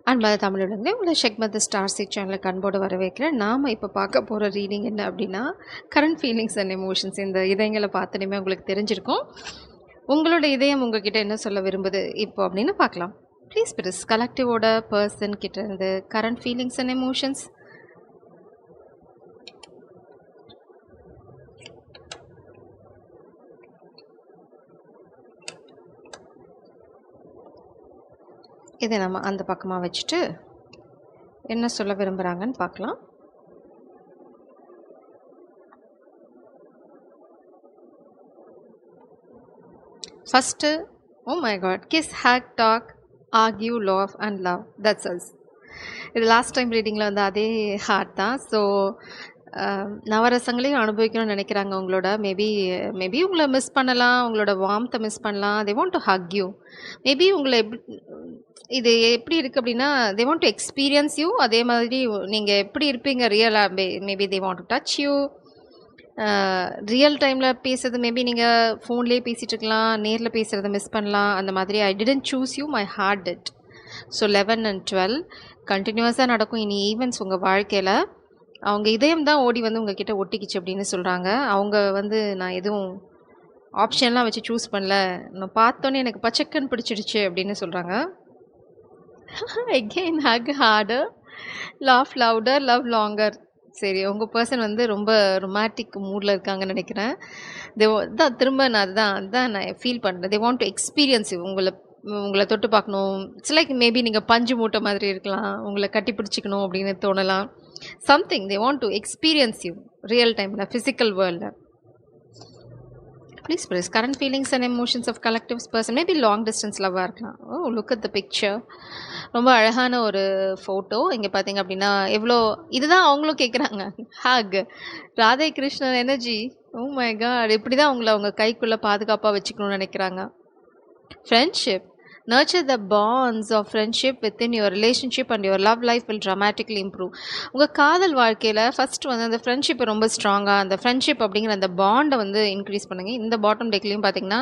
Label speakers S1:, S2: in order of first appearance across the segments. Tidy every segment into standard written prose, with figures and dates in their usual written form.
S1: அன்பான தமிழுடனே உங்களை ஷெக்மத் ஸ்டார்ஸி சேனலுக்கு அன்போடு வரவேற்கிறேன். நாம் இப்போ பார்க்க போகிற ரீடிங் என்ன அப்படின்னா, கரண்ட் ஃபீலிங்ஸ் அண்ட் எமோஷன்ஸ். இந்த இதயங்களை பார்த்தனையுமே உங்களுக்கு தெரிஞ்சிருக்கும். உங்களோட இதயம் உங்ககிட்ட என்ன சொல்ல விரும்புது இப்போ அப்படின்னு பார்க்கலாம். ப்ளீஸ் பிரிஸ் கலெக்டிவோட பர்சன் கிட்ட இருந்து கரண்ட் ஃபீலிங்ஸ் அண்ட் எமோஷன்ஸ். இதை நம்ம அந்த பக்கமாக வச்சுட்டு என்ன சொல்ல விரும்புகிறாங்கன்னு பார்க்கலாம். First, oh my god, kiss, hug, talk, argue, laugh and love, that's us. இது லாஸ்ட் டைம் ரீடிங்கில் வந்து அதே ஹார்ட் தான். ஸோ நவரசங்களையும் அனுபவிக்கணும்னு நினைக்கிறாங்க. உங்களோட மேபி உங்களை மிஸ் பண்ணலாம், உங்களோட வார்ம்த்தை மிஸ் பண்ணலாம். தே want to Haq you. Maybe உங்களை இது எப்படி இருக்குது அப்படின்னா, தே வாண்ட் டு எக்ஸ்பீரியன்ஸ் யூ. அதே மாதிரி நீங்கள் எப்படி இருப்பீங்க ரியலாக, maybe they want to touch you. Real டைமில் பேசுறது மேபி நீங்கள் ஃபோன்லேயே பேசிகிட்டு இருக்கலாம், நேரில் பேசுகிறத மிஸ் பண்ணலாம். அந்த மாதிரி I didn't choose you, my heart did. So 11 and 12 கண்டினியூஸாக நடக்கும் இனி ஈவெண்ட்ஸ் உங்கள் வாழ்க்கையில். அவங்க இதயம் தான் ஓடி வந்து உங்ககிட்ட ஒட்டிக்கிச்சு அப்படின்னு சொல்கிறாங்க. அவங்க வந்து நான் எதுவும் ஆப்ஷன்லாம் வச்சு சூஸ் பண்ணல, நான் பார்த்தோன்னே எனக்கு பச்சைக்கன் பிடிச்சிடுச்சு அப்படின்னு சொல்கிறாங்க. again hug harder, laugh louder, love longer. சரி, உங்கள் பர்சன் வந்து ரொம்ப ரொமான்டிக் மூடில் இருக்காங்கன்னு நினைக்கிறேன். தான் திரும்ப நான் அதுதான் நான் ஃபீல் பண்ணுறேன். தே வாண்ட் டு எக்ஸ்பீரியன்ஸ் யூ. உங்களை தொட்டு பார்க்கணும். இட்ஸ் லைக் மேபி நீங்கள் பஞ்சு மூட்டை மாதிரி இருக்கலாம், உங்களை கட்டி பிடிச்சிக்கணும் அப்படின்னு தோணலாம். Something they want to experience you real டைமில், ஃபிசிக்கல் வேர்ல்டில். Please please current feelings and emotions of collectives person. Maybe long distance லவ்வாக இருக்கலாம். Oh, look at the picture. ரொம்ப அழகான ஒரு ஃபோட்டோ. இங்கே பார்த்தீங்க அப்படின்னா எவ்வளோ, இதுதான் அவங்களும் கேட்குறாங்க, hug, Radhe Krishnan energy. Oh my god, இப்படி தான் அவங்கள அவங்க கைக்குள்ளே பாதுகாப்பாக வச்சுக்கணும்னு நினைக்கிறாங்க. Friendship. Nurture the bonds of friendship within your relationship and your love life will dramatically improve. உங்கள் காதல் வாழ்க்கையில் ஃபஸ்ட்டு வந்து அந்த ஃப்ரெண்ட்ஷிப்பை ரொம்ப ஸ்ட்ராங்காக, அந்த ஃப்ரெண்ட்ஷிப் அப்படிங்கிற அந்த பாண்டை வந்து இன்க்ரீஸ் பண்ணுங்கள். இந்த பாட்டம் டெக்லையும் பார்த்தீங்கன்னா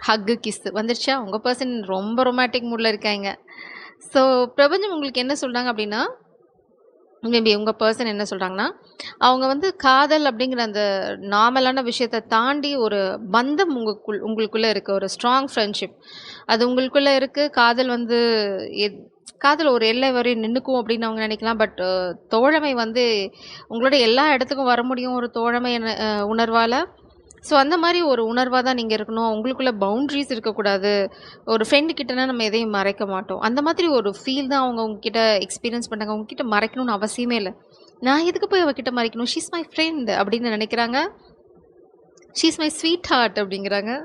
S1: ஹக்கு, கிஸ் வந்துருச்சா. உங்கள் பர்சன் ரொம்ப ரொமான்டிக் மூடில் இருக்காங்க. ஸோ பிரபஞ்சம் உங்களுக்கு என்ன சொல்கிறாங்க அப்படின்னா, மேபி உங்கள் பர்சன் என்ன சொல்கிறாங்கன்னா, அவங்க வந்து காதல் அப்படிங்கிற அந்த நார்மலான விஷயத்தை தாண்டி ஒரு பந்தம் உங்களுக்குள்ளே இருக்குது, ஒரு ஸ்ட்ராங் ஃப்ரெண்ட்ஷிப் அது உங்களுக்குள்ளே இருக்குது. காதல் ஒரு எல்லை வரையும் நின்றுக்கும் அப்படின்னு அவங்க நினைக்கலாம். பட் தோழமை வந்து உங்களோட எல்லா இடத்துக்கும் வர முடியும் ஒரு தோழமை உணர்வால். ஸோ அந்த மாதிரி ஒரு உணர்வாக தான் நீங்கள் இருக்கணும். உங்களுக்குள்ள பவுண்ட்ரிஸ் இருக்கக்கூடாது. ஒரு ஃப்ரெண்டு கிட்டனா நம்ம எதையும் மறைக்க மாட்டோம். அந்த மாதிரி ஒரு ஃபீல் தான் அவங்க உங்ககிட்ட எக்ஸ்பீரியன்ஸ் பண்ணாங்க. உங்ககிட்ட மறைக்கணும்னு அவசியமே இல்லை. நான் எதுக்கு போய் அவகிட்ட மறைக்கணும், ஷீஸ் மை ஃப்ரெண்ட் அப்படின்னு நினைக்கிறாங்க. ஷீஸ் மை ஸ்வீட் ஹார்ட் அப்படிங்கிறாங்க.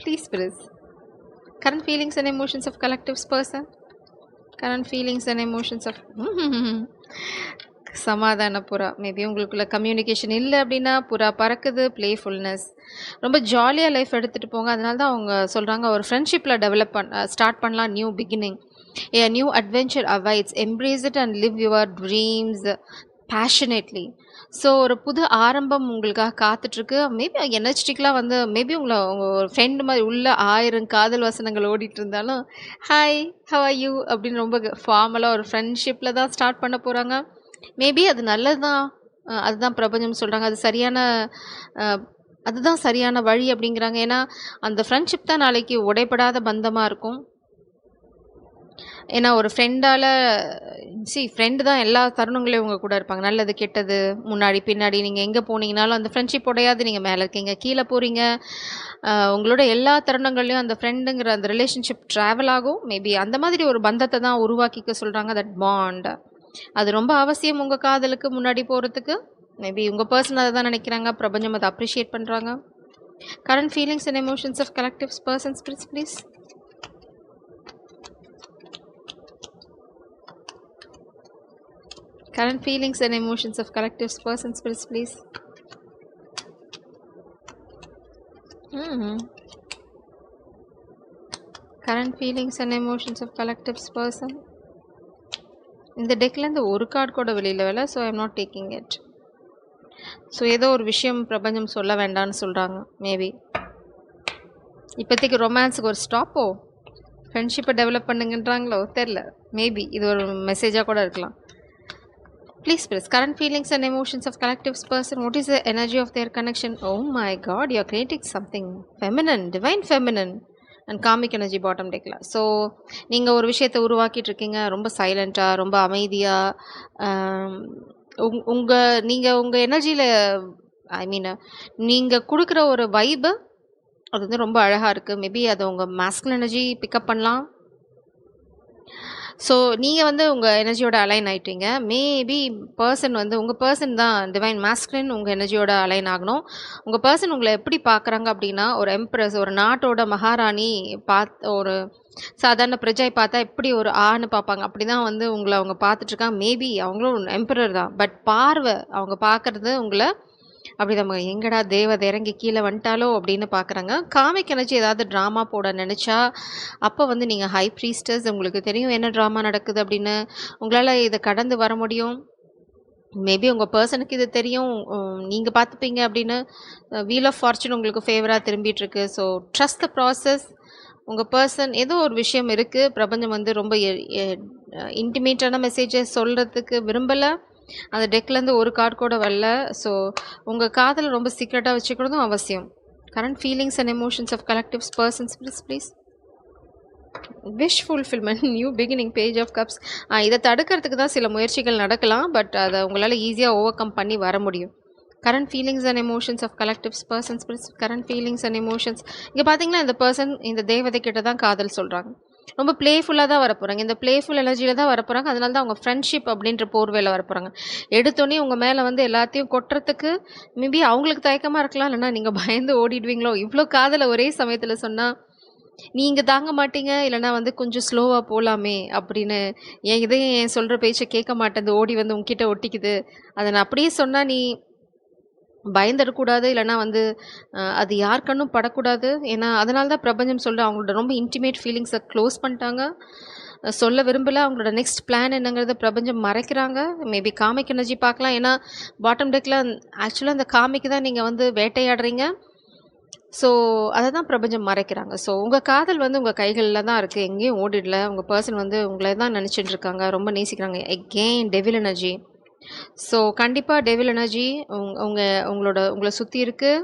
S1: Please please current feelings and emotions of collectives person. current feelings and emotions of சமாதான புறா. மேபி உங்களுக்குள்ள கம்யூனிகேஷன் இல்லை அப்படின்னா புறா பறக்குது. பிளேஃபுல்னஸ், ரொம்ப ஜாலியாக லைஃப் எடுத்துகிட்டு போங்க. அதனால தான் அவங்க சொல்கிறாங்க ஒரு ஃப்ரெண்ட்ஷிப்பில் ஸ்டார்ட் பண்ணலாம். New beginning, a new adventure awaits, embrace it and live your dreams passionately. So ஒரு புது ஆரம்பம் உங்களுக்காக காத்துட்ருக்கு. மேபி எனர்ஜெட்டிக்கலாக வந்து மேபி உங்கள் ஒரு ஃப்ரெண்டு மாதிரி உள்ள 1000 காதல் வசனங்கள் ஓடிட்டு இருந்தாலும் ஹாய், ஹவ் ஆர் யூ அப்படின்னு ரொம்ப ஃபார்மலாக ஒரு ஃப்ரெண்ட்ஷிப்பில் தான் ஸ்டார்ட் பண்ண போகிறாங்க. மேபி அது நல்லது தான். அதுதான் பிரபஞ்சம் சொல்கிறாங்க. அதுதான் சரியான வழி அப்படிங்கிறாங்க. ஏன்னா அந்த ஃப்ரெண்ட்ஷிப் தான் நாளைக்கு உடைப்படாத பந்தமாக இருக்கும். ஏன்னா ஒரு ஃப்ரெண்டு தான் எல்லா தருணங்களையும் உங்கள் கூட இருப்பாங்க. நல்லது கெட்டது, முன்னாடி பின்னாடி, நீங்கள் எங்கே போனீங்கனாலும் அந்த ஃப்ரெண்ட்ஷிப் உடையாது. நீங்கள் மேலே இருக்கீங்க, கீழே போகிறீங்க, உங்களோட எல்லா தருணங்கள்லையும் அந்த ஃப்ரெண்டுங்கிற அந்த ரிலேஷன்ஷிப் ட்ராவல் ஆகும். மேபி அந்த மாதிரி ஒரு பந்தத்தை தான் உருவாக்கிக்க சொல்கிறாங்க. தட் பாண்ட் அது ரொம்ப அவசியம் உங்கள் காதலுக்கு முன்னாடி போகிறதுக்கு. மேபி உங்கள் பர்சன் அதை தான் நினைக்கிறாங்க. பிரபஞ்சம் அதை அப்ரிஷியேட் பண்ணுறாங்க. Current feelings and emotions of collectives persons please. current feelings and emotions of collectives persons please. current feelings and emotions of collectives person. இந்த டெக்லேருந்து ஒரு கார்டு கூட வெளியில் வரல. So I am not taking it. So ஏதோ ஒரு விஷயம் பிரபஞ்சம் சொல்ல வேண்டாம்னு சொல்கிறாங்க. மேபி இப்போதைக்கு ரொமான்ஸுக்கு ஒரு ஸ்டாப்போ. ஃப்ரெண்ட்ஷிப்பை டெவலப் பண்ணுங்கன்றாங்களோ தெரில. மேபி இது ஒரு மெசேஜாக கூட இருக்கலாம். Please press current feelings and emotions of collective's person. What is the energy of their connection? Oh my god, you're creating something feminine, divine feminine and karmic energy bottom deckல. So நீங்கள் ஒரு விஷயத்தை உருவாக்கிட்டு இருக்கீங்க, ரொம்ப சைலண்ட்டாக, ரொம்ப அமைதியாக. நீங்கள் உங்கள் எனர்ஜியில், ஐ மீன் நீங்கள் கொடுக்குற ஒரு வைபு அது வந்து ரொம்ப அழகாக இருக்குது. மேபி அது உங்கள் மாஸ்குலின் எனர்ஜி பிக்கப் பண்ணலாம். ஸோ நீங்கள் வந்து உங்கள் எனர்ஜியோட அலைன் ஆகிட்டீங்க. மேபி பர்சன் வந்து உங்கள் பர்சன் தான் டிவைன் மாஸ்குலின் உங்கள் எனர்ஜியோட அலைன் ஆகணும். உங்கள் பர்சன் உங்களை எப்படி பார்க்குறாங்க அப்படின்னா, ஒரு எம்ப்ரஸ், ஒரு நாட்டோட மகாராணி ஒரு சாதாரண பிரஜை பார்த்தா எப்படி ஒரு ஆன்னு பார்ப்பாங்க, அப்படி தான் வந்து உங்களை அவங்க பார்த்துட்ருக்காங்க. மேபி அவங்களும் எம்பரர் தான், பட் பார்வை அவங்க பார்க்குறது உங்களை அப்படி நம்ம எங்கடா தேவதை இறங்கி கீழே வந்துட்டாலோ அப்படின்னு பார்க்குறாங்க. காமிக் எனர்ஜி ஏதாவது ட்ராமா போட நினச்சா அப்போ வந்து நீங்கள் ஹை ப்ரீஸ்டர்ஸ், உங்களுக்கு தெரியும் என்ன ட்ராமா நடக்குது அப்படின்னு, உங்களால் இதை கடந்து வர முடியும். மேபி உங்கள் பர்சனுக்கு இது தெரியும், நீங்கள் பார்த்துப்பீங்க அப்படின்னு. வீல் ஆஃப் ஃபார்ச்சூன் உங்களுக்கு ஃபேவராக திரும்பிட்டுருக்கு. So trust the process. உங்கள் பர்சன் ஏதோ ஒரு விஷயம் இருக்குது, பிரபஞ்சம் வந்து ரொம்ப இன்டிமேட்டான மெசேஜை சொல்கிறதுக்கு விரும்பலை. அந்த டெக்லேருந்து ஒரு கார்டு கூட வரல. ஸோ உங்கள் காதலை ரொம்ப சீக்ரெட்டாக வச்சுக்கிறதும் அவசியம். Current feelings and emotions of collectives persons please. Wish fulfilment, new beginning, page of cups. இதை தடுக்கிறதுக்கு தான் சில முயற்சிகள் நடக்கலாம், பட் அதை உங்களால் ஈஸியாக ஓவர் கம் பண்ணி வர முடியும். Current feelings and emotions of collectives persons please. Current feelings and emotions. இங்கே பார்த்தீங்கன்னா இந்த பர்சன் இந்த தேவதை கிட்ட தான் காதல் சொல்கிறாங்க. ரொம்ப ப்ளேஃபுல்லாக தான் வரப்போகிறாங்க. இந்த ப்ளேஃபுல் எனர்ஜியில் தான் வரப்போகிறாங்க. அதனால தான் அவங்க ஃப்ரெண்ட்ஷிப் அப்படின்ற போர்வையில் வரப்போகிறாங்க. எடுத்தோடனே உங்கள் மேலே வந்து எல்லாத்தையும் கொட்டுறதுக்கு மேபி அவங்களுக்கு தயக்கமாக இருக்கலாம், இல்லைனா நீங்கள் பயந்து ஓடிடுவீங்களோ. இவ்வளோ காதலை ஒரே சமயத்தில் சொன்னால் நீங்கள் தாங்க மாட்டீங்க, இல்லைனா வந்து கொஞ்சம் ஸ்லோவாக போகலாமே அப்படின்னு. என் இதையும் என் சொல்கிற பேச்சை கேட்க மாட்டேன், ஓடி வந்து உங்ககிட்ட ஒட்டிக்குது. அதை நான் அப்படியே சொன்னால் நீ பயந்துடக்கூடாது, இல்லைனா வந்து அது யார் கண்ணும் படக்கூடாது. ஏன்னா அதனால தான் பிரபஞ்சம் சொல்ல அவங்களோட ரொம்ப இன்டிமேட் ஃபீலிங்ஸை க்ளோஸ் பண்ணிட்டாங்க, சொல்ல விரும்பலை. அவங்களோட நெக்ஸ்ட் பிளான் என்னங்கிறத பிரபஞ்சம் மறைக்கிறாங்க. மேபி காமிக் எனர்ஜி பார்க்கலாம். ஏன்னா பாட்டம் டெக்கில் ஆக்சுவலாக அந்த காமிக்கு தான் நீங்கள் வந்து வேட்டையாடுறீங்க. ஸோ அதை தான் பிரபஞ்சம் மறைக்கிறாங்க. ஸோ உங்கள் காதல் வந்து உங்கள் கைகளில் தான் இருக்குது, எங்கேயும் ஓடிடல. உங்கள் பர்சன் வந்து உங்களை தான் நினச்சிட்டு இருக்காங்க, ரொம்ப நேசிக்கிறாங்க. Again devil energy. ஸோ கண்டிப்பாக டெவில் எனர்ஜி உங்களை சுற்றி இருக்குது.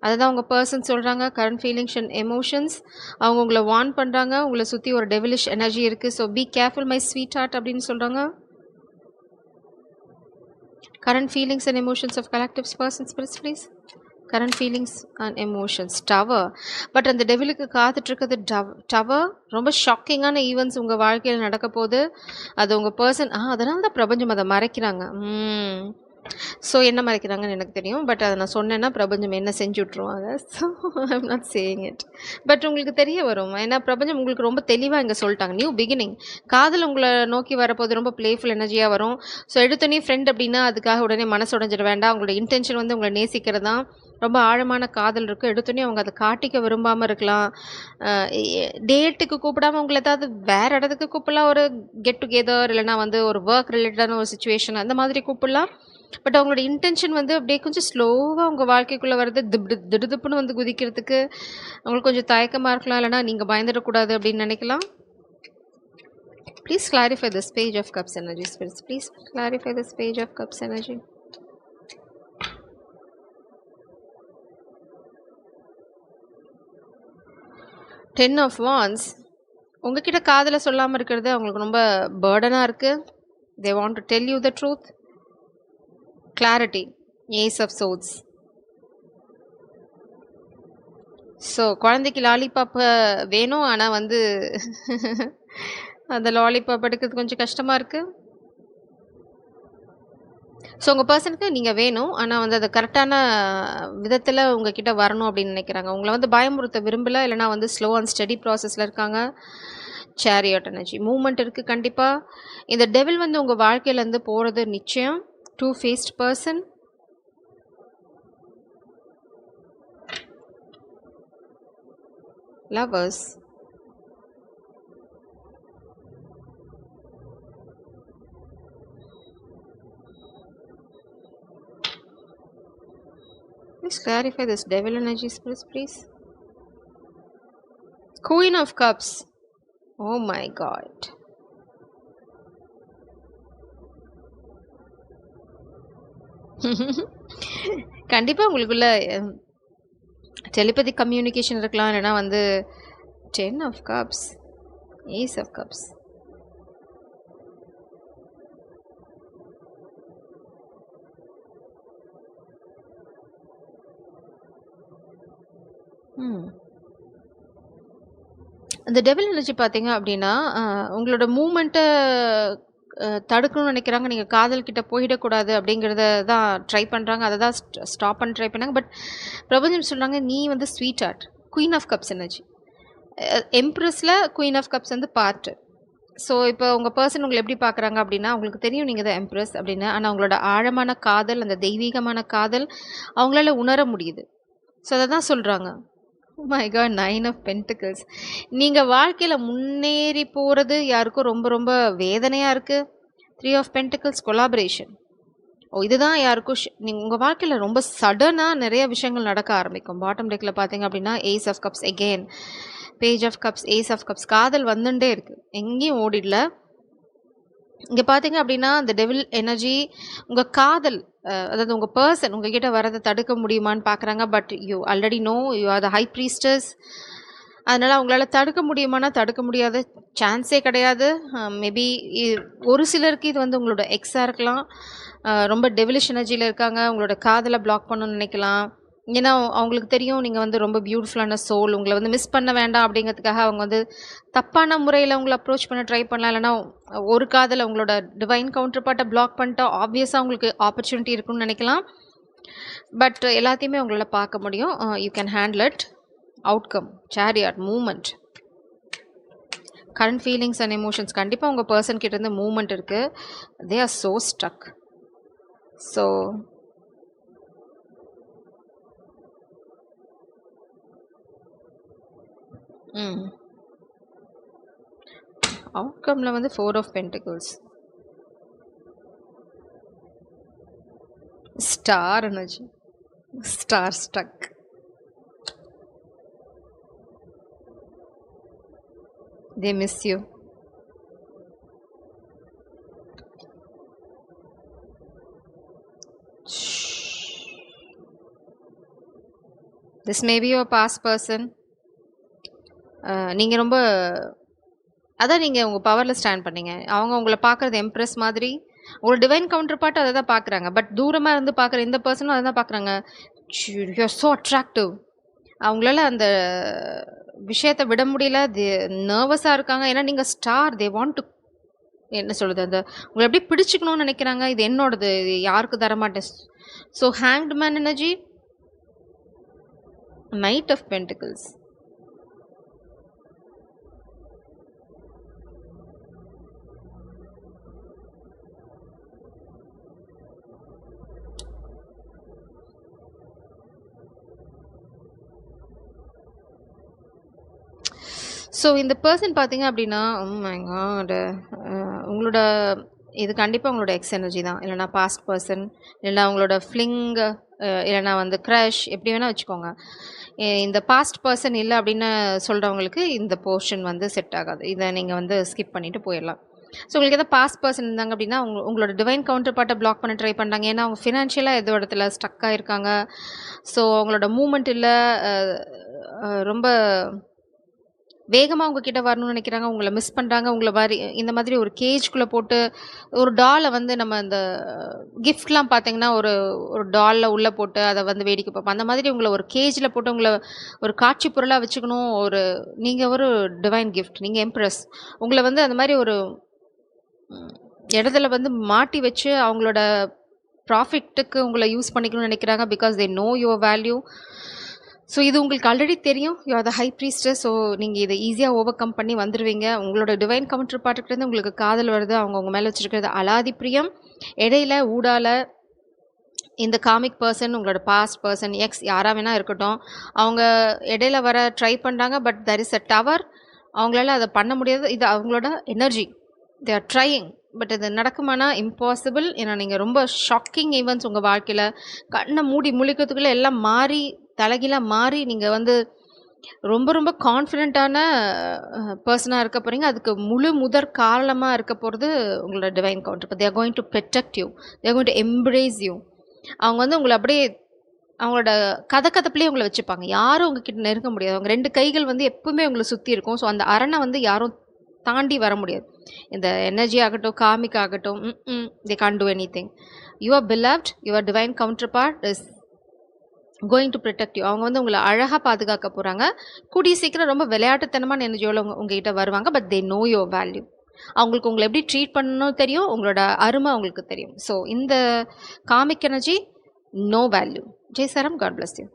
S1: அதை தான் உங்கள் பர்சன் சொல்கிறாங்க. கரண்ட் ஃபீலிங்ஸ் அண்ட் எமோஷன்ஸ், அவங்க உங்களை வார்ன் பண்ணுறாங்க. உங்களை சுற்றி ஒரு டெவிலிஷ் எனர்ஜி இருக்குது. So be careful my sweet heart அப்படின்னு சொல்கிறாங்க. Current feelings and emotions of collectives persons please. Current feelings and emotions tower. But அந்த டெவிலுக்கு காத்துட்ருக்கிறது டவர். ரொம்ப ஷாக்கிங்கான ஈவெண்ட்ஸ் உங்கள் வாழ்க்கையில் நடக்க போகுது. அது உங்கள் பர்சன் அதனால தான் பிரபஞ்சம் அதை மறைக்கிறாங்க. ஸோ என்ன மறைக்கிறாங்கன்னு எனக்கு தெரியும், பட் அதை நான் சொன்னேன்னா பிரபஞ்சம் என்ன செஞ்சு விட்ருவாங்க. So I'm not saying it, but உங்களுக்கு தெரிய வரும். ஏன்னா பிரபஞ்சம் உங்களுக்கு ரொம்ப தெளிவாக இங்கே சொல்லிட்டாங்க. நியூ பிகினிங், காதல் உங்களை நோக்கி வரப்போது ரொம்ப ப்ளேஃபுல் எனர்ஜியாக வரும். ஸோ எடுத்தோடனே ஃப்ரெண்ட் அப்படின்னா அதுக்காக உடனே மனசு உடஞ்சிட வேண்டாம். உங்களோட இன்டென்ஷன் வந்து உங்களை நேசிக்கிறது தான். ரொம்ப ஆழமான காதல் இருக்குது. எடுத்தோடனே அவங்க அதை காட்டிக்க விரும்பாமல் இருக்கலாம். டேட்டுக்கு கூப்பிடாமல் உங்களை ஏதாவது வேறு இடத்துக்கு கூப்பிடலாம், ஒரு கெட் டுகெதர், இல்லைனா வந்து ஒரு ஒர்க் ரிலேட்டடான ஒரு சுச்சுவேஷன் அந்த மாதிரி கூப்பிடலாம். பட் அவங்களோட இன்டென்ஷன் வந்து அப்படியே கொஞ்சம் ஸ்லோவாக உங்கள் வாழ்க்கைக்குள்ளே வர்றது, திடுதுப்புன்னு வந்து குதிக்கிறதுக்கு அவங்களுக்கு கொஞ்சம் தயக்கமாக இருக்கலாம், இல்லைனா நீங்கள் பயந்துடக்கூடாது அப்படின்னு நினைக்கலாம். Please clarify this page of cups energy spirits. Please clarify this page of cups energy. 10 of Wands. உங்ககிட்ட காதலை சொல்லாமல் இருக்கிறது அவங்களுக்கு ரொம்ப பேர்டனாக இருக்குது. They want to tell you the truth. Clarity. Ace of Swords. So குழந்தைக்கு லாலிபாப் வேணும், ஆனால் வந்து அந்த லாலிபாப் எடுக்கிறது கொஞ்சம் கஷ்டமாக இருக்குது. ஸோ உங்கள் பர்சனுக்கு நீங்கள் வேணும், ஆனால் வந்து அது கரெக்டான விதத்தில் உங்ககிட்ட வரணும் அப்படின்னு நினைக்கிறாங்க. உங்களை வந்து பயமுறுத்த விரும்பலை, இல்லைனா வந்து ஸ்லோ அண்ட் ஸ்டடி ப்ராசஸில் இருக்காங்க. சேரியட் எனர்ஜி மூமெண்ட் இருக்குது கண்டிப்பாக. இந்த டெவில் வந்து உங்கள் வாழ்க்கையிலேருந்து போகிறது நிச்சயம். Two faced person. Lovers. Please clarify this devil energy spirits, please. Queen of Cups. Oh my god. கண்டிப்பா உங்களுக்குள்ள டெலிபதி கம்யூனிகேஷன் இருக்கலாம். இல்லைன்னா வந்து 10 of cups, ace of cups. அந்த டெவில் எனர்ஜி பார்த்தீங்க அப்படின்னா உங்களோட மூமெண்ட்டை தடுக்கணும்னு நினைக்கிறாங்க. நீங்கள் காதல் கிட்ட போயிடக்கூடாது அப்படிங்கிறத தான் ட்ரை பண்ணுறாங்க. அதை தான் ஸ்டாப் பண்ண ட்ரை பண்ணாங்க. பட் பிரபஞ்சம் சொல்கிறாங்க, நீ வந்து sweet heart, queen of cups energy. எம்ப்ரஸில் குயின் ஆஃப் கப்ஸ் வந்து பார்ட்டு. ஸோ இப்போ உங்கள் பர்சன் உங்களை எப்படி பார்க்குறாங்க அப்படின்னா, உங்களுக்கு தெரியும் நீங்கள் தான் எம்ப்ரஸ் அப்படின்னு. ஆனால் அவங்களோட ஆழமான காதல், அந்த தெய்வீகமான காதல் அவங்களால உணர முடியுது. ஸோ அதை தான் சொல்கிறாங்க. My god, 9 of pentacles. நீங்கள் வாழ்க்கையில் முன்னேறி போகிறது யாருக்கும் ரொம்ப ரொம்ப வேதனையாக இருக்குது. 3 ஆஃப் பென்டிகிள்ஸ், கொலாபரேஷன். இதுதான் யாருக்கும் நீங்கள் உங்கள் வாழ்க்கையில் ரொம்ப சடனாக நிறைய விஷயங்கள் நடக்க ஆரம்பிக்கும். பாட்டம் டெக்கில் பார்த்தீங்க அப்படின்னா ace of cups, again page of cups, ace of cups. காதல் வந்துட்டே இருக்குது, எங்கேயும் ஓடிடல. இங்கே பார்த்தீங்க அப்படின்னா அந்த டெவில் எனர்ஜி உங்கள் காதல், அதாவது உங்கள் பர்சன் உங்ககிட்ட வரதை தடுக்க முடியுமான்னு பார்க்குறாங்க. But you already know you are the high priestess. அதனால் அவங்களால தடுக்க முடியுமானா தடுக்க முடியாத சான்ஸே கிடையாது. மேபி ஒரு சிலருக்கு இது வந்து உங்களோட எக்ஸாக இருக்கலாம். ரொம்ப டெவிலிஷ் எனர்ஜியில் இருக்காங்க, உங்களோட காதலை பிளாக் பண்ணணும்னு நினைக்கலாம். ஏன்னா அவங்களுக்கு தெரியும் நீங்கள் வந்து ரொம்ப பியூட்டிஃபுல்லான சோல், உங்களை வந்து மிஸ் பண்ண வேண்டாம் அப்படிங்கிறதுக்காக அவங்க வந்து தப்பான முறையில் உங்களை அப்ரோச் பண்ண ட்ரை பண்ணலாம். இல்லைனா ஒரு காதலை உங்களோட டிவைன் கவுண்டர் பார்ட்டை பிளாக் பண்ணிட்டா ஆப்வியஸாக உங்களுக்கு ஆப்பர்ச்சுனிட்டி இருக்குன்னு நினைக்கலாம். பட் எல்லாத்தையுமே உங்களால் பார்க்க முடியும். You can handle it. Outcome, chariot, moment, current feelings and emotions. கண்டிப்பாக உங்கள் பர்சன் கிட்டேருந்து மூமெண்ட் இருக்குது. They are so stuck. So அவுட்கம்ல வந்து 4 of pentacles, star energy, star stuck. They miss you. This may be your past person. நீங்கள் ரொம்ப அதான் நீங்கள் உங்கள் பவரில் ஸ்டாண்ட் பண்ணீங்க. அவங்க உங்களை பார்க்குறது எம்ப்ரெஸ் மாதிரி, உங்களோட டிவைன் கவுண்டர் பார்ட் அதை தான் பார்க்குறாங்க. பட் தூரமாக இருந்து பார்க்குற இந்த பர்சனும் அதை தான் பார்க்குறாங்க. You are so attractive. அவங்களால அந்த விஷயத்தை விட முடியல. நர்வஸாக இருக்காங்க. ஏன்னா நீங்கள் ஸ்டார். தே வாண்ட் டு என்ன சொல்கிறது, அந்த உங்களை எப்படி பிடிச்சிக்கணும்னு நினைக்கிறாங்க. இது என்னோடது, இது யாருக்கு தரமாட்டேன். So hanged man energy, knight of pentacles. So இந்த பர்சன் பார்த்தீங்க அப்படின்னா, உங்களோட இது கண்டிப்பாக உங்களோட எக்ஸ் எனர்ஜி தான். இல்லைனா பாஸ்ட் பர்சன், இல்லைனா உங்களோட ஃப்ளிங், இல்லைனா வந்து க்ரஷ், எப்படி வேணால் வச்சுக்கோங்க. இந்த பாஸ்ட் பர்சன் இல்லை அப்படின்னு சொல்கிறவங்களுக்கு இந்த போர்ஷன் வந்து செட் ஆகாது. இதை நீங்கள் வந்து ஸ்கிப் பண்ணிவிட்டு போயிடலாம். ஸோ உங்களுக்கு எதாவது பாஸ்ட் பர்சன் இருந்தாங்க அப்படின்னா உங்களோட டிவைன் கவுண்டர் பார்ட்டை பிளாக் பண்ண ட்ரை பண்ணுறாங்க. ஏன்னா அவங்க ஃபினான்ஷியலாக ஏதோ இடத்துல ஸ்டக்காக இருக்காங்க. ஸோ அவங்களோட மூமெண்ட் இல்லை, ரொம்ப வேகமாக உங்ககிட்ட வரணும்னு நினைக்கிறாங்க. உங்களை மிஸ் பண்ணுறாங்க. உங்களை இந்த மாதிரி ஒரு கேஜ்குள்ளே போட்டு, ஒரு டாலை வந்து நம்ம அந்த கிஃப்ட்லாம் பார்த்தீங்கன்னா ஒரு டாலில் உள்ளே போட்டு அதை வந்து வேடிக்கை பார்ப்போம். அந்த மாதிரி உங்களை ஒரு கேஜில் போட்டு உங்களை ஒரு காட்சி பொருளாக வச்சுக்கணும். நீங்கள் ஒரு டிவைன் கிஃப்ட், நீங்கள் எம்ப்ரெஸ். உங்களை வந்து அந்த மாதிரி ஒரு இடத்துல வந்து மாட்டி வச்சு அவங்களோட ப்ராஃபிட்டுக்கு உங்களை யூஸ் பண்ணிக்கணும்னு நினைக்கிறாங்க. Because they know your value. So இது உங்களுக்கு ஆல்ரெடி தெரியும். You are the high priestess. So நீங்கள் இதை ஈஸியாக ஓவர் கம் பண்ணி வந்துடுவீங்க. உங்களோட டிவைன் கவுண்டர் பார்ட்டுக்கிட்டேருந்து உங்களுக்கு காதல் வருது. அவங்க உங்கள் மேலே வச்சுருக்கிறது அலாதி பிரியம். இடையில ஊடால இந்த காமிக் பர்சன், உங்களோட பாஸ்ட் பர்சன், எக்ஸ் யாராக வேணால் இருக்கட்டும், அவங்க இடையில வர ட்ரை பண்ணுறாங்க. But there is a tower. அவங்களால அதை பண்ண முடியாது. இது அவங்களோட energy. They are drying. But இது நடக்குமானா இம்பாசிபிள். ஏன்னா நீங்கள் ரொம்ப ஷாக்கிங் ஈவெண்ட்ஸ் உங்கள் வாழ்க்கையில் கண்ணை மூடி முழிக்கிறதுக்குள்ளே எல்லாம் மாறி தலைகீழாக மாறி நீங்கள் வந்து ரொம்ப ரொம்ப கான்ஃபிடென்ட்டான பெர்சனா இருக்க போறீங்க. அதுக்கு முழு முதற் காரணமா இருக்க போறது உங்களோட divine counter. They are going to protect you. They are going to embrace you. அவங்க வந்து உங்கள அப்படியே அவங்களோட கதகதப்புலயே உங்கள வச்சுப்பாங்க. யாரும் உங்ககிட்ட நெருங்க முடியாது. அவங்க 2 கைகள் வந்து எப்பவுமே உங்கள சுத்தி இருக்கும். ஸோ அந்த அரண வந்து யாரும் தாண்டி வர முடியாது. இந்த எனர்ஜி ஆகட்டும், காமிக் ஆகட்டும், they can't do anything. Your beloved, your divine counterpart is going to protect you. அவங்க வந்து உங்கள அழகா பாதுகாக்க போறாங்க. கூடிய சீக்கிரம் ரொம்ப விளையாட்டுத்தனமான எனர்ஜியோட உங்ககிட்ட வருவாங்க. But they know your value. அவங்களுக்கு உங்கள எப்படி ட்ரீட் பண்ணணும்னு தெரியும். உங்களோட அரும அவங்களுக்கு தெரியும். ஸோ இந்த karmic energy, no value. Jai சாரம். God bless you.